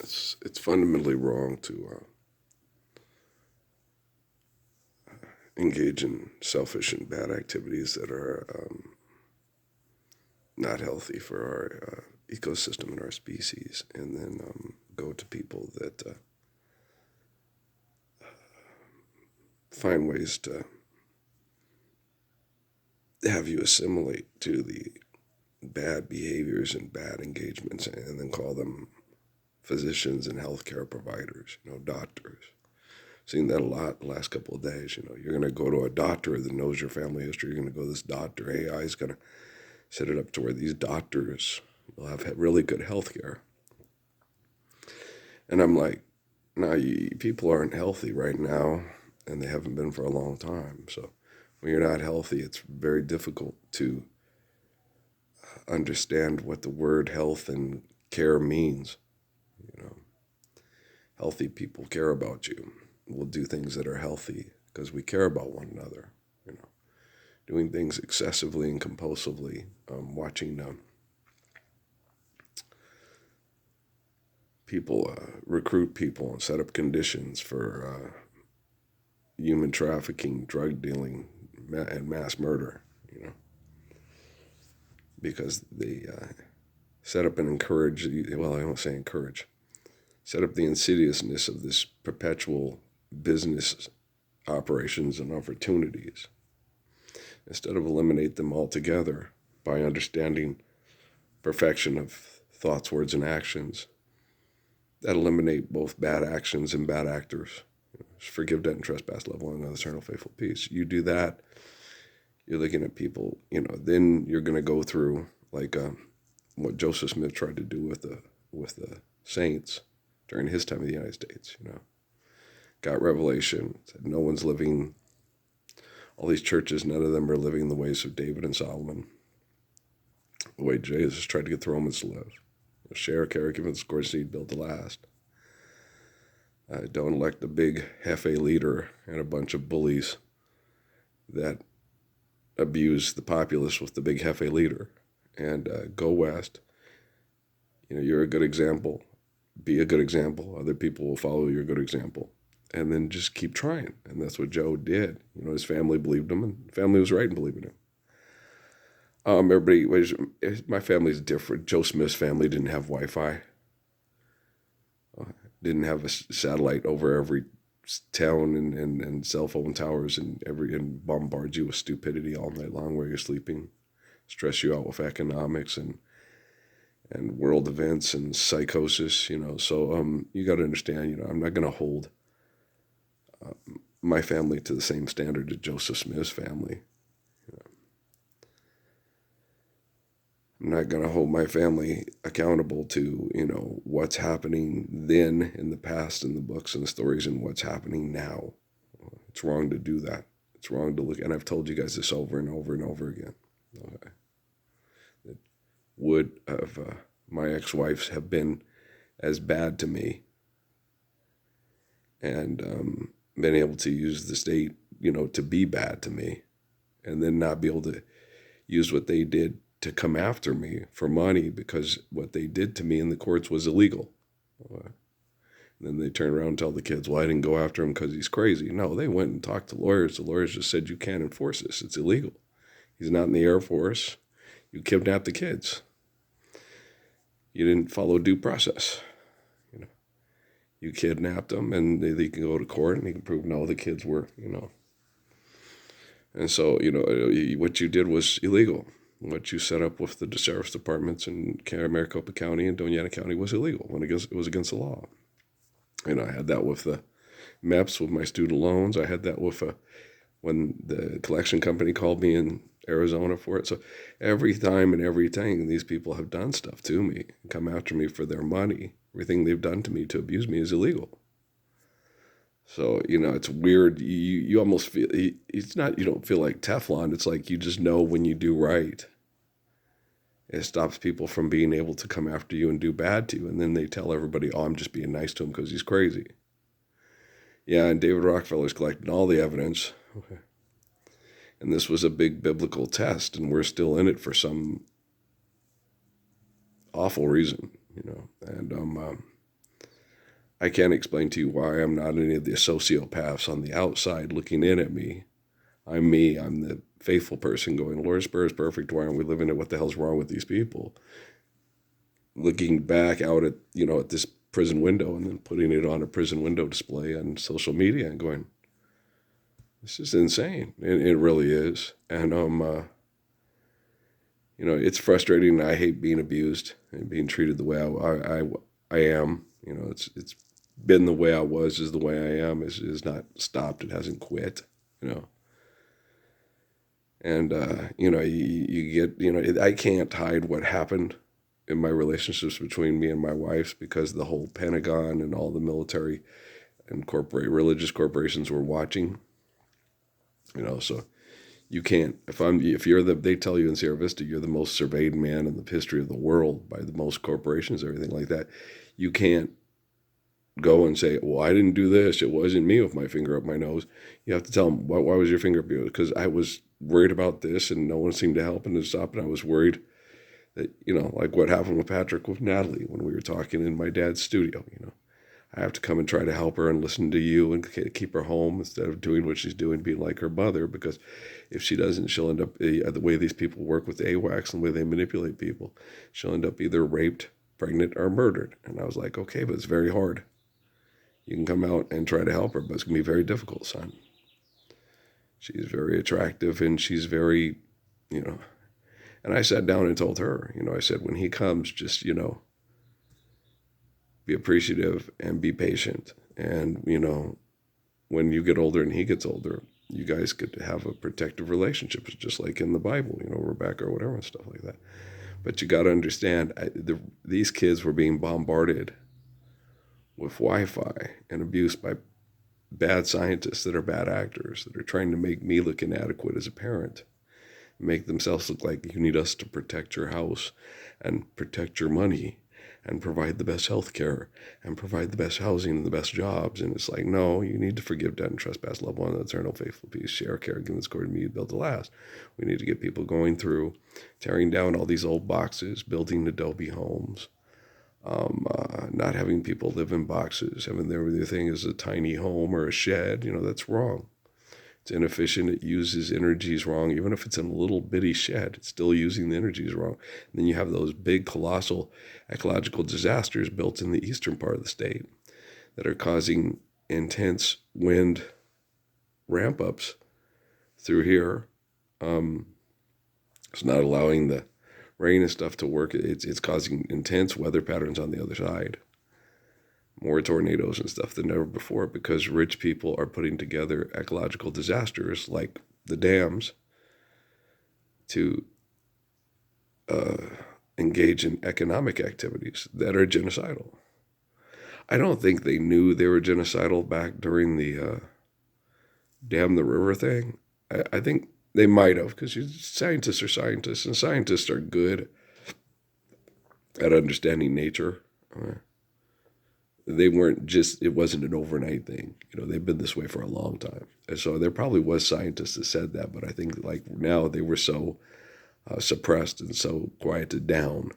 It's fundamentally wrong to engage in selfish and bad activities that are not healthy for our ecosystem and our species, and then go to people that find ways to have you assimilate to the bad behaviors and bad engagements, and then call them physicians and healthcare providers, doctors. Seen that a lot the last couple of days. You're going to go to a doctor that knows your family history. You're going to go to this doctor. AI is going to set it up to where these doctors will have really good health care. And I'm like, no, people aren't healthy right now, and they haven't been for a long time. So when you're not healthy, it's very difficult to understand what the word health and care means. You know, Healthy people care about you. We'll do things that are healthy because we care about one another. You know, Doing things excessively and compulsively, watching people recruit people and set up conditions for human trafficking, drug dealing, and mass murder. You know, because they set up and encourage. Well, I don't say encourage. Set up the insidiousness of this perpetual business operations and opportunities instead of eliminate them altogether by understanding perfection of thoughts, words, and actions that eliminate both bad actions and bad actors. Forgive debt and trespass, love one another, eternal faithful peace. You do that, you're looking at people, then you're going to go through like what Joseph Smith tried to do with the saints during his time in the United States. Got revelation, said no one's living, all these churches, none of them are living the ways of David and Solomon, the way Jesus tried to get the Romans to live. Share, care, give, and score seed, build to last. Don't elect a big Hefe leader and a bunch of bullies that abuse the populace with the big Hefe leader. And go west. You're a good example. Be a good example. Other people will follow your good example. And then just keep trying. And that's what Joe did. His family believed him, and the family was right in believing him. My family's different. Joe Smith's family didn't have Wi-Fi. Didn't have a satellite over every town and cell phone towers and bombard you with stupidity all night long while you're sleeping, stress you out with economics and world events and psychosis. So you got to understand. I'm not going to hold my family to the same standard as Joseph Smith's family. I'm not going to hold my family accountable to, what's happening then in the past in the books and the stories and what's happening now. It's wrong to do that. It's wrong to look, and I've told you guys this over and over and over again. Okay. That would have my ex-wives have been as bad to me and been able to use the state, to be bad to me, and then not be able to use what they did to come after me for money because what they did to me in the courts was illegal. And then they turn around and tell the kids, well, I didn't go after him because he's crazy. No, they went and talked to lawyers. The lawyers just said, you can't enforce this. It's illegal. He's not in the Air Force. You kidnapped the kids. You didn't follow due process. You kidnapped them, and they can go to court and they can prove no, the kids were, And so, what you did was illegal. What you set up with the sheriff's departments in Maricopa County and Doñana County was illegal when it was against the law. I had that with the MEPS, with my student loans. I had that with when the collection company called me in Arizona for it. So every time and everything, these people have done stuff to me and come after me for their money. Everything they've done to me to abuse me is illegal. So, it's weird. You almost feel, it's not, you don't feel like Teflon. It's like you just know when you do right. It stops people from being able to come after you and do bad to you. And then they tell everybody, oh, I'm just being nice to him because he's crazy. Yeah, and David Rockefeller's collecting all the evidence. Okay. And this was a big biblical test, and we're still in it for some awful reason, And I can't explain to you why I'm not any of the sociopaths on the outside looking in at me. I'm me. I'm the faithful person going, Lord Spur is perfect. Why aren't we living it? What the hell's wrong with these people? Looking back out at, at this prison window and then putting it on a prison window display on social media and going, this is insane. It really is. And, it's frustrating. I hate being abused and being treated the way I am. It's been the way I was is the way I am is not stopped. It hasn't quit, And, you get, I can't hide what happened in my relationships between me and my wife because the whole Pentagon and all the military and religious corporations were watching, so you can't, they tell you in Sierra Vista, you're the most surveyed man in the history of the world by the most corporations, everything like that. You can't go and say, well, I didn't do this. It wasn't me with my finger up my nose. You have to tell them, why was your finger up your nose? Because I was worried about this and no one seemed to help and to stop. And I was worried that, like what happened with Patrick, with Natalie, when we were talking in my dad's studio, I have to come and try to help her and listen to you and keep her home instead of doing what she's doing, being like her mother, because if she doesn't, she'll end up, the way these people work with AWACS and the way they manipulate people, she'll end up either raped, pregnant, or murdered. And I was like, okay, but it's very hard. You can come out and try to help her, but it's going to be very difficult, son. She's very attractive and she's very, and I sat down and told her, I said, when he comes, just, be appreciative and be patient. And, when you get older and he gets older, you guys get to have a protective relationship. It's just like in the Bible, Rebecca or whatever and stuff like that. But you got to understand, these kids were being bombarded with Wi-Fi and abuse by bad scientists that are bad actors, that are trying to make me look inadequate as a parent, make themselves look like you need us to protect your house and protect your money and provide the best health care and provide the best housing and the best jobs. And it's like, no, you need to forgive debt and trespass, love one another, eternal faithful peace, share care, give this according to me, build to last. We need to get people going through, tearing down all these old boxes, building Adobe homes, not having people live in boxes, having their thing is a tiny home or a shed. That's wrong. It's inefficient. It uses energies wrong. Even if it's in a little bitty shed, it's still using the energies wrong. And then you have those big, colossal ecological disasters built in the eastern part of the state that are causing intense wind ramp-ups through here. It's not allowing the rain and stuff to work. It's causing intense weather patterns on the other side. More tornadoes and stuff than ever before because rich people are putting together ecological disasters like the dams to engage in economic activities that are genocidal. I don't think they knew they were genocidal back during the dam the river thing. I think they might have, because scientists are scientists, and scientists are good at understanding nature. They weren't just, it wasn't an overnight thing. They've been this way for a long time. And so there probably was scientists that said that, but I think like now they were so suppressed and so quieted down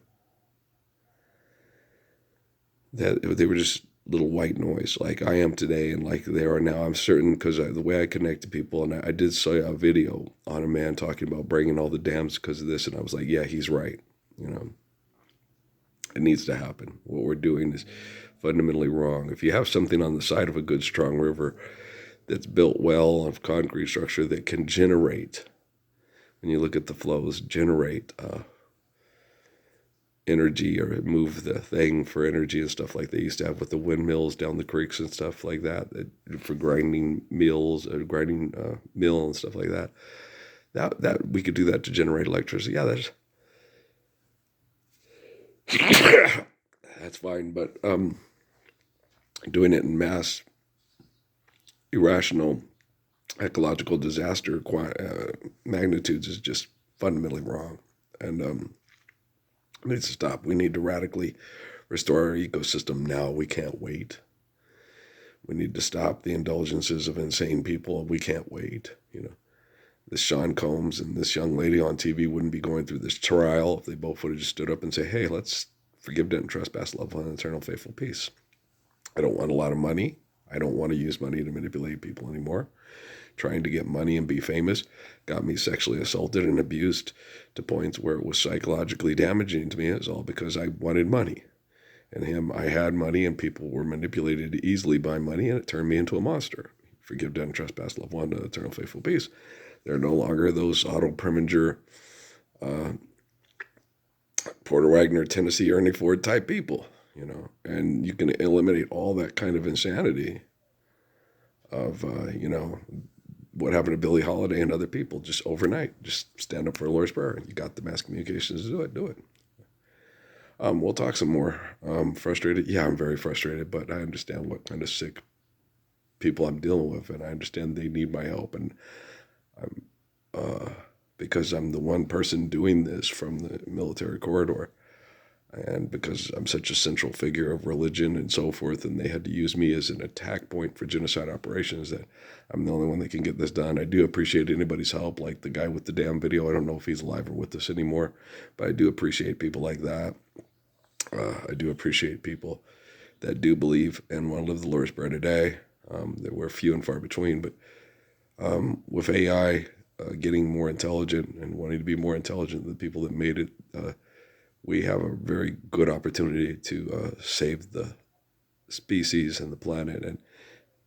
that they were just little white noise like I am today and like they are now. I'm certain because the way I connect to people, and I did saw a video on a man talking about bringing all the dams because of this, and I was like, yeah, he's right. It needs to happen. What we're doing is fundamentally wrong. If you have something on the side of a good, strong river that's built well of concrete structure that can generate, when you look at the flows, generate energy or move the thing for energy and stuff like they used to have with the windmills down the creeks and stuff like that for grinding mills, grinding mill and stuff like that. That we could do that to generate electricity. Yeah, that's fine, but doing it in mass, irrational, ecological disaster magnitudes is just fundamentally wrong, and it needs to stop. We need to radically restore our ecosystem now. We can't wait. We need to stop the indulgences of insane people. We can't wait. This Sean Combs and this young lady on TV wouldn't be going through this trial if they both would have just stood up and say, hey, let's forgive debt and trespass, love one, and eternal faithful peace. I don't want a lot of money. I don't want to use money to manipulate people anymore. Trying to get money and be famous got me sexually assaulted and abused to points where it was psychologically damaging to me. It was all because I wanted money. And I had money, and people were manipulated easily by money, and it turned me into a monster. Forgive, dead, and trespass, love one, eternal faithful peace. They're no longer those Otto Preminger, Porter Wagner, Tennessee Ernie Ford type people, And you can eliminate all that kind of insanity of, what happened to Billie Holiday and other people just overnight. Just stand up for a Lord's Prayer. You got the mass communications to do it. We'll talk some more. Frustrated? Yeah, I'm very frustrated, but I understand what kind of sick people I'm dealing with, and I understand they need my help. And because I'm the one person doing this from the military corridor, and because I'm such a central figure of religion and so forth, and they had to use me as an attack point for genocide operations, that I'm the only one that can get this done. I do appreciate anybody's help, like the guy with the damn video. I don't know if he's alive or with us anymore, but I do appreciate people like that. I do appreciate people that do believe and want to live the Lord's Prayer today. There were few and far between, but with AI getting more intelligent and wanting to be more intelligent than the people that made it, we have a very good opportunity to save the species and the planet, and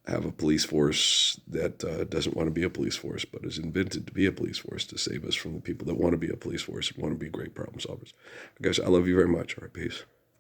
have a police force that doesn't want to be a police force, but is invented to be a police force to save us from the people that want to be a police force and want to be great problem solvers. Guys, I love you very much. All right, peace.